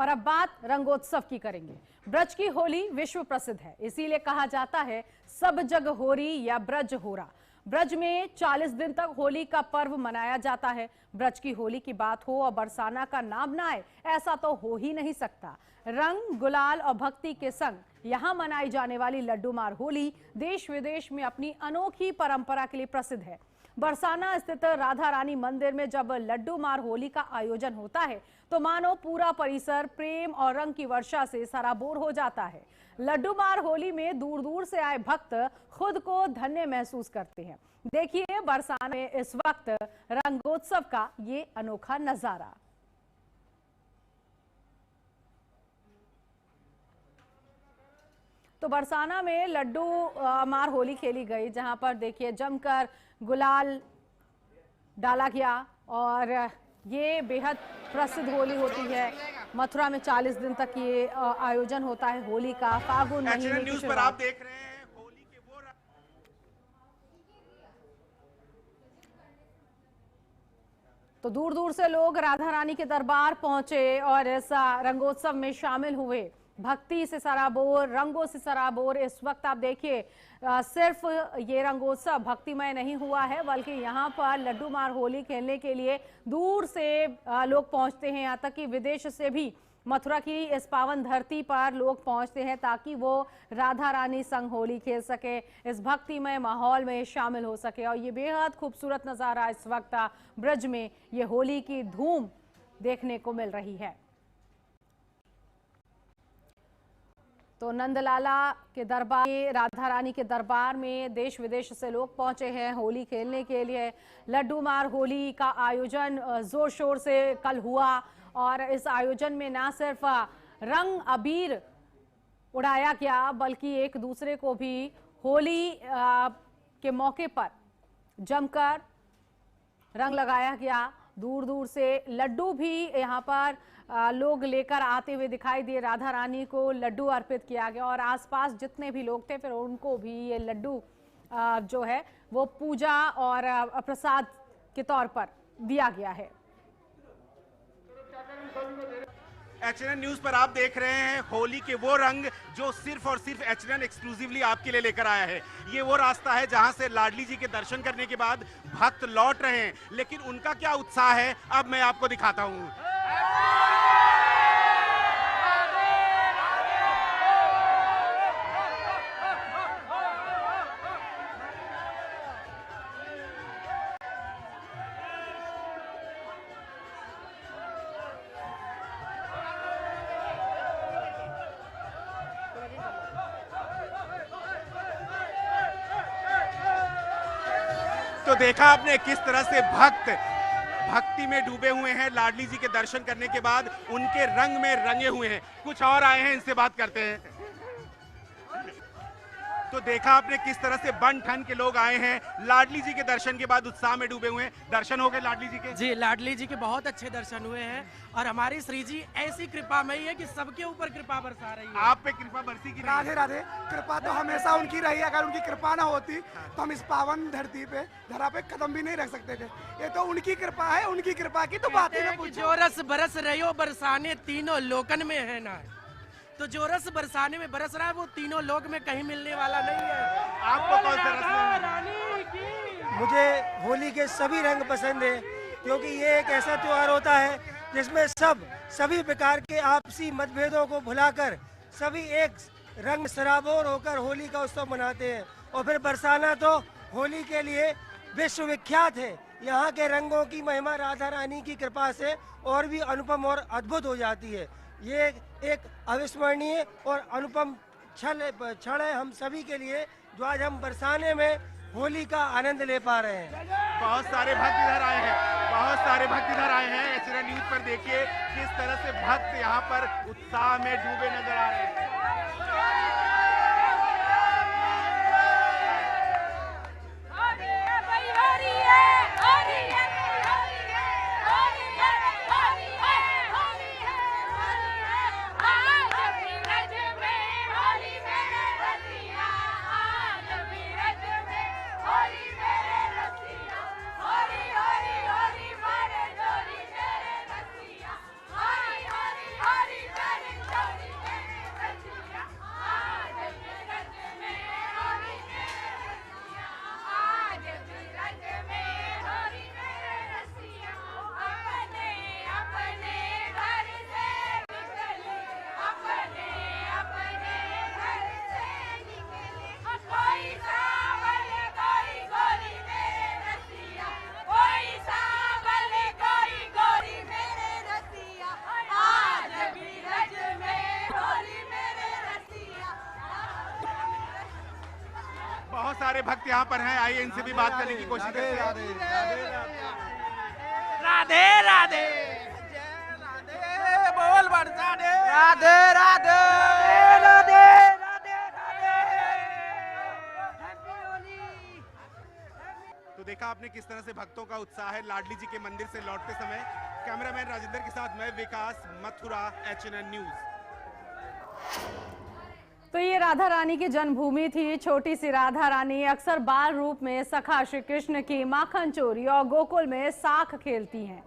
और अब बात रंगोत्सव की करेंगे। ब्रज की होली विश्व प्रसिद्ध है, इसीलिए कहा जाता है सब जग होरी या ब्रज होरा। ब्रज में 40 दिन तक होली का पर्व मनाया जाता है। ब्रज की होली की बात हो और बरसाना का नाम ना आए, ऐसा तो हो ही नहीं सकता। रंग, गुलाल और भक्ति के संग यहाँ मनाई जाने वाली लड्डू मार होली देश विदेश में अपनी अनोखी परंपरा के लिए प्रसिद्ध है। बरसाना स्थित राधा रानी मंदिर में जब लड्डू मार होली का आयोजन होता है तो मानो पूरा परिसर प्रेम और रंग की वर्षा से सराबोर हो जाता है। लड्डू मार होली में दूर दूर से आए भक्त खुद को धन्य महसूस करते हैं। देखिए बरसाना में इस वक्त रंगोत्सव का ये अनोखा नजारा। तो बरसाना में लड्डू मार होली खेली गई, जहां पर देखिए जमकर गुलाल डाला गया और ये बेहद प्रसिद्ध होली होती है। मथुरा में 40 दिन तक ये आयोजन होता है होली का। फागुन महीने न्यूज़ पर आप देख रहे हैं होली के वो तो दूर दूर से लोग राधा रानी के दरबार पहुंचे और इस रंगोत्सव में शामिल हुए। भक्ति से सराबोर, रंगों से सराबोर। इस वक्त आप देखिए सिर्फ ये रंगोत्सव भक्तिमय नहीं हुआ है, बल्कि यहाँ पर लड्डू मार होली खेलने के लिए दूर से लोग पहुंचते हैं। यहाँ तक कि विदेश से भी मथुरा की इस पावन धरती पर लोग पहुंचते हैं ताकि वो राधा रानी संग होली खेल सके, इस भक्तिमय माहौल में शामिल हो सके। और ये बेहद खूबसूरत नज़ारा इस वक्त ब्रज में ये होली की धूम देखने को मिल रही है। तो नंदलाला के दरबार में, राधा रानी के दरबार में देश विदेश से लोग पहुंचे हैं होली खेलने के लिए। लड्डू मार होली का आयोजन जोर शोर से कल हुआ और इस आयोजन में ना सिर्फ रंग अबीर उड़ाया गया, बल्कि एक दूसरे को भी होली के मौके पर जमकर रंग लगाया गया। दूर दूर से लड्डू भी यहाँ पर लोग लेकर आते हुए दिखाई दिए। राधा रानी को लड्डू अर्पित किया गया और आसपास जितने भी लोग थे फिर उनको भी ये लड्डू जो है वो पूजा और प्रसाद के तौर पर दिया गया है। एचएनएन न्यूज पर आप देख रहे हैं होली के वो रंग जो सिर्फ और सिर्फ एचएनएन एक्सक्लूसिवली आपके लिए लेकर आया है। ये वो रास्ता है जहां से लाडली जी के दर्शन करने के बाद भक्त लौट रहे हैं, लेकिन उनका क्या उत्साह है अब मैं आपको दिखाता हूं। तो देखा आपने किस तरह से भक्त भक्ति में डूबे हुए हैं। लाडली जी के दर्शन करने के बाद उनके रंग में रंगे हुए हैं। कुछ और आए हैं, इनसे बात करते हैं। तो देखा आपने किस तरह से बन ठन के लोग आए हैं लाडली जी के दर्शन के बाद उत्साह में डूबे हुए हैं। दर्शन हो गए लाडली जी के? जी, लाडली जी के बहुत अच्छे दर्शन हुए हैं और हमारी श्री जी ऐसी कृपामयी है कि सबके ऊपर कृपा बरसा रही है। आप पे कृपा बरसी की? राधे राधे। कृपा तो हमेशा उनकी रही, अगर उनकी कृपा ना होती तो हम इस पावन धरती पे धरा पे कदम भी नहीं रख सकते थे। ये तो उनकी कृपा है, उनकी कृपा की तो बात ही ना पूछो। जो रस बरस रही हो बरसाने तीनों लोकन में है ना, तो जो रस बरसाने में बरस रहा है वो तीनों लोक में कहीं मिलने वाला नहीं है। आपको कौन सा रस? मुझे होली के सभी रंग पसंद है, क्योंकि ये एक ऐसा त्योहार होता है जिसमें सभी प्रकार के आपसी मतभेदों को भुलाकर सभी एक रंग सराबोर होकर होली का उत्सव मनाते हैं। और फिर बरसाना तो होली के लिए विश्वविख्यात है। यहाँ के रंगों की महिमा राधा रानी की कृपा से और भी अनुपम और अद्भुत हो जाती है। ये एक अविस्मरणीय और अनुपम क्षण है हम सभी के लिए, जो आज हम बरसाने में होली का आनंद ले पा रहे हैं। बहुत सारे भक्त इधर आए हैं, बहुत सारे भक्त इधर आए हैं। एचएनएन न्यूज पर देखिए किस तरह से भक्त यहाँ पर उत्साह में डूबे नजर आ रहे हैं। सारे भक्त यहाँ पर हैं, आइए इनसे भी बात करने की कोशिश करते हैं। राधे राधे बोल बरसा दे राधे राधे राधे राधे तो देखा आपने किस तरह से भक्तों का उत्साह है लाडली जी के मंदिर से लौटते समय। कैमरामैन राजेंद्र के साथ मैं विकास, मथुरा, HNN न्यूज। तो ये राधा रानी की जन्मभूमि थी। छोटी सी राधा रानी अक्सर बाल रूप में सखा श्री कृष्ण की माखन चोरी और गोकुल में साख खेलती हैं।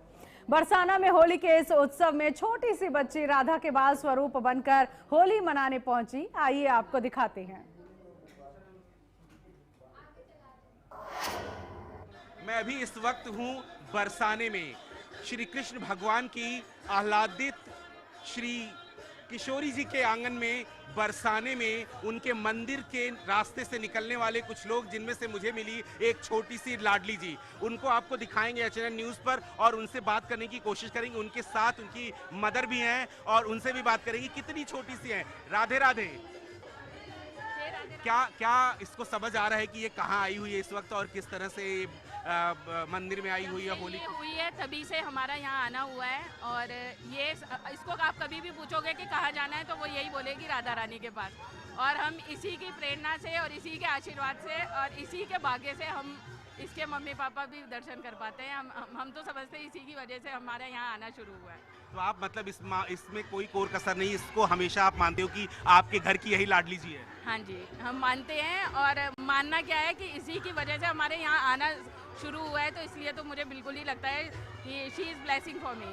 बरसाना में होली के इस उत्सव में छोटी सी बच्ची राधा के बाल स्वरूप बनकर होली मनाने पहुंची। आइए आपको दिखाते हैं। मैं अभी इस वक्त हूं बरसाने में। श्री कृष्ण भगवान की आह्लादित श्री किशोरी जी के आंगन में, बरसाने में उनके मंदिर के रास्ते से निकलने वाले कुछ लोग, जिनमें से मुझे मिली एक छोटी सी लाडली जी। उनको आपको दिखाएंगे HNN न्यूज पर और उनसे बात करने की कोशिश करेंगे। उनके साथ उनकी मदर भी हैं और उनसे भी बात करेंगे कितनी छोटी सी हैं। राधे राधे। क्या इसको समझ आ रहा है कि ये कहाँ आई हुई है इस वक्त और किस तरह से मंदिर में आई हुई है होली हुई है? तभी से हमारा यहाँ आना हुआ है। और ये इसको आप कभी भी पूछोगे कि कहाँ जाना है तो वो यही बोलेगी राधा रानी के पास। और हम इसी की प्रेरणा से और इसी के आशीर्वाद से और इसी के भाग्य से हम इसके मम्मी पापा भी दर्शन कर पाते हैं। हम तो समझते हैं इसी की वजह से हमारे यहाँ आना शुरू हुआ है। तो आप मतलब इसमें कोई कोर कसर नहीं, इसको हमेशा आप मानते हो कि आपके घर की यही लाडली जी है? हाँ जी, हम मानते हैं। और मानना क्या है कि इसी की वजह से हमारे यहाँ आना शुरू हुआ है। तो इसलिए तो मुझे बिल्कुल ही लगता है कि she is blessing for me.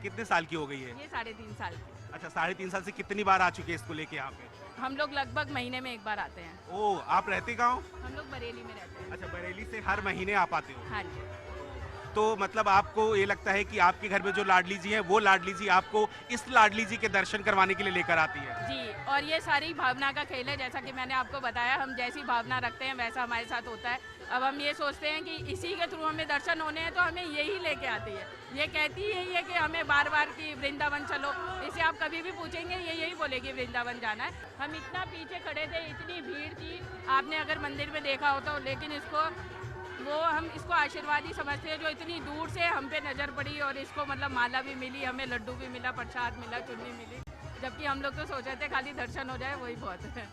कितने साल की हो गई है? ये 3.5 साल की। अच्छा, 3.5 साल से कितनी बार आ चुके हैं इसको लेके यहाँ पे? हम लोग लगभग महीने में एक बार आते हैं। ओह, आप रहते गाँव? हम लोग बरेली में रहते हैं। अच्छा, बरेली से हर महीने आप आते हो? हाँ जी। तो मतलब आपको ये लगता है कि आपके घर में जो लाडली जी है वो लाडली जी आपको इस लाडली जी के दर्शन करवाने के लिए लेकर आती है? जी, और ये सारी भावना का खेल है। जैसा कि मैंने आपको बताया, हम जैसी भावना रखते हैं वैसा हमारे साथ होता है। अब हम ये सोचते हैं कि इसी के थ्रू हमें दर्शन होने हैं तो हमें यही लेके आती है। ये कहती यही है कि हमें बार बार कि वृंदावन चलो। इसे आप कभी भी पूछेंगे ये यही बोलेगी वृंदावन जाना है। हम इतना पीछे खड़े थे, इतनी भीड़ थी, आपने अगर मंदिर में देखा हो तो। लेकिन हम इसको आशीर्वाद ही समझते हैं जो इतनी दूर से हम पे नज़र पड़ी। और इसको मतलब माला भी मिली, हमें लड्डू भी मिला, प्रसाद मिला, चुन्नी मिली। जबकि हम लोग तो सोचे थे खाली दर्शन हो जाए वही बहुत है।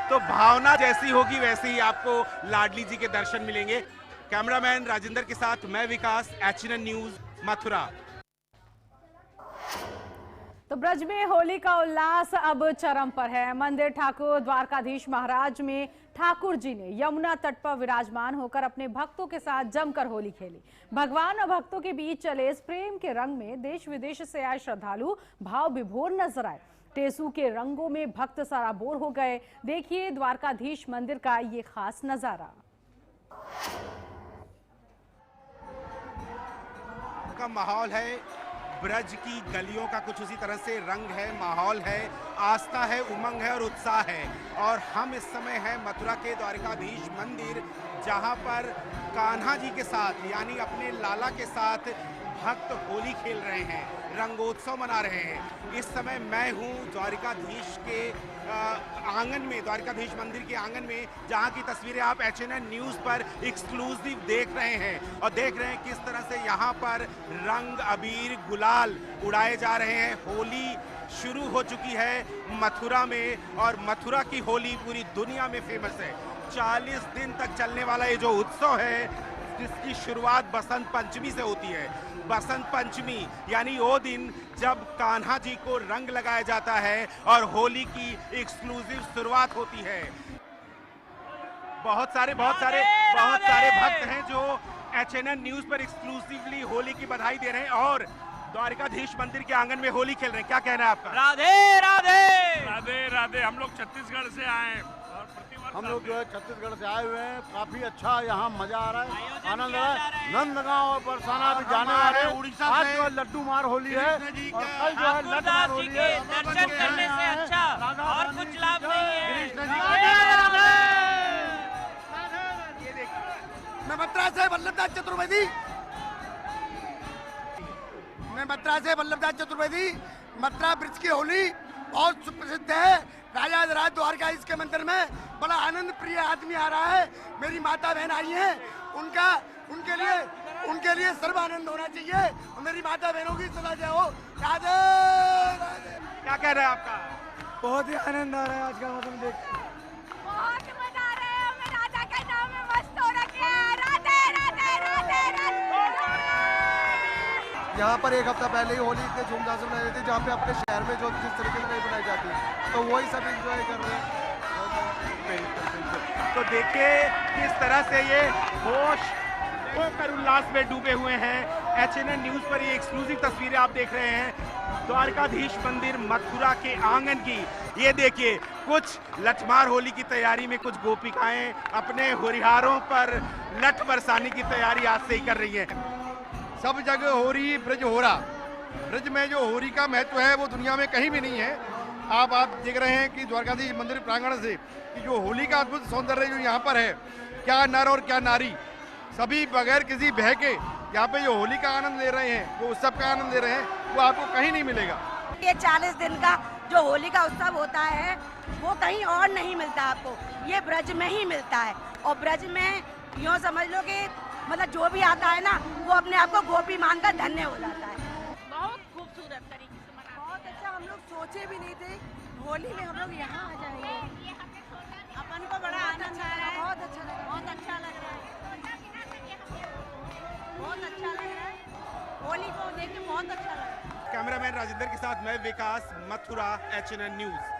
तो भावना जैसी होगी वैसे ही आपको लाडली जी के दर्शन मिलेंगे। कैमरामैन राजेंद्र के साथ मैं विकास, HNN न्यूज, मथुरा। तो ब्रज में होली का उल्लास अब चरम पर है। मंदिर ठाकुर द्वारकाधीश महाराज में ठाकुर जी ने यमुना तट पर विराजमान होकर अपने भक्तों के साथ जमकर होली खेली। भगवान और भक्तों के बीच चले इस प्रेम के रंग में देश विदेश से आए श्रद्धालु भाव विभोर नजर आए। टेसू के रंगों में भक्त सराबोर हो गए। देखिए द्वारकाधीश मंदिर का ये खास नजारा। का माहौल है, ब्रज की गलियों का कुछ उसी तरह से रंग है, माहौल है, आस्था है, उमंग है और उत्साह है। और हम इस समय हैं मथुरा के द्वारकाधीश मंदिर, जहां पर कान्हा जी के साथ यानी अपने लाला के साथ भक्त होली खेल रहे हैं, रंगोत्सव मना रहे हैं। इस समय मैं हूं द्वारकाधीश के आंगन में, द्वारकाधीश मंदिर के आंगन में, जहां की तस्वीरें आप HNN न्यूज पर एक्सक्लूसिव देख रहे हैं। और देख रहे हैं किस तरह से यहां पर रंग, अबीर, गुलाल उड़ाए जा रहे हैं। होली शुरू हो चुकी है मथुरा में और मथुरा की होली पूरी दुनिया में फेमस है। 40 दिन तक चलने वाला ये जो उत्सव है, जिसकी शुरुआत बसंत पंचमी से होती है। बसंत पंचमी यानी वो दिन जब कान्हा जी को रंग लगाया जाता है और होली की एक्सक्लूसिव शुरुआत होती है। बहुत सारे भक्त हैं जो HNN न्यूज पर एक्सक्लूसिवली होली की बधाई दे रहे हैं और द्वारकाधीश मंदिर के आंगन में होली खेल रहे हैं। क्या कहना है आपका? राधे राधे राधे राधे। हम लोग छत्तीसगढ़ से आए हैं और प्रतिवर्ष हम लोग जो है छत्तीसगढ़ से आए हुए हैं। काफी अच्छा यहाँ मजा आ रहा है, आनंद आ रहा है। नंदगांव और बरसाना भी जाने वाले हैं। उड़ीसा आज से जो है लड्डू मार होली है और कल जो है लड्डू मार होली है। दर्शन करने से अच्छा और कुछ लाभ नहीं है। मैं मद्रास से वल्लभदास चतुर्वेदी, मथुरा ब्रज की होली बहुत सुप्रसिद्ध है। राज द्वारका इसके मंदिर में बड़ा आनंद प्रिय आदमी आ रहा है। मेरी माता बहन आई हैं, उनके लिए सर्व आनंद होना चाहिए। और मेरी माता बहनों की सदा जय हो। राधे राधे। क्या कह रहे हैं आपका? बहुत ही आनंद आ रहा है आज का मौसम देख। बहुत मजा आ रहा है। हमें राधा के नाम में मस्त हो रखे हैं। राधे राधे राधे राधे। यहाँ पर एक हफ्ता पहले ही होली इतने धूमधाम से मनाई जाती है, जहाँ पे अपने शहर में जो जिस तरीके से नहीं बनाई जाती, तो वही सब एंजॉय कर रहे हैं। तो देखिए किस तरह से ये होश होकर उल्लास में डूबे हुए हैं। HNN न्यूज पर ये एक्सक्लूसिव तस्वीरें आप देख रहे हैं द्वारकाधीश मंदिर मथुरा के आंगन की। ये देखिए कुछ लठमार होली की तैयारी में कुछ गोपिकाएं अपने होरिहारों पर लठ बरसाने की तैयारी आज से ही कर रही हैं। सब जगह होरी ब्रज हो रहा। ब्रज में जो होरी का महत्व है वो दुनिया में कहीं भी नहीं है। आप देख रहे हैं कि द्वारकाधीश मंदिर प्रांगण से कि जो होली का अद्भुत सौंदर्य जो यहाँ पर है, क्या नर और क्या नारी सभी बगैर किसी भय के यहाँ पे जो होली का आनंद ले रहे हैं, वो उत्सव का आनंद ले रहे हैं, वो आपको कहीं नहीं मिलेगा। ये 40 दिन का जो होली का उत्सव होता है वो कहीं और नहीं मिलता आपको, ये ब्रज में ही मिलता है। और ब्रज में यूँ समझ लो कि मतलब जो भी आता है ना वो अपने आप को गोपी मानकर धन्य हो जाता है। बहुत खूबसूरत तरीके से मनाते हैं। बहुत अच्छा, हम लोग सोचे भी नहीं थे होली में हम लोग यहाँ आ जाएंगे। अपन को बड़ा आनंद आ रहा है। बहुत अच्छा लग रहा है। बहुत अच्छा लग रहा है। बहुत अच्छा लग रहा है। होली को देख के बहुत अच्छा लग रहा है। कैमरामैन राजेंद्र के साथ मैं विकास, मथुरा, HNN न्यूज।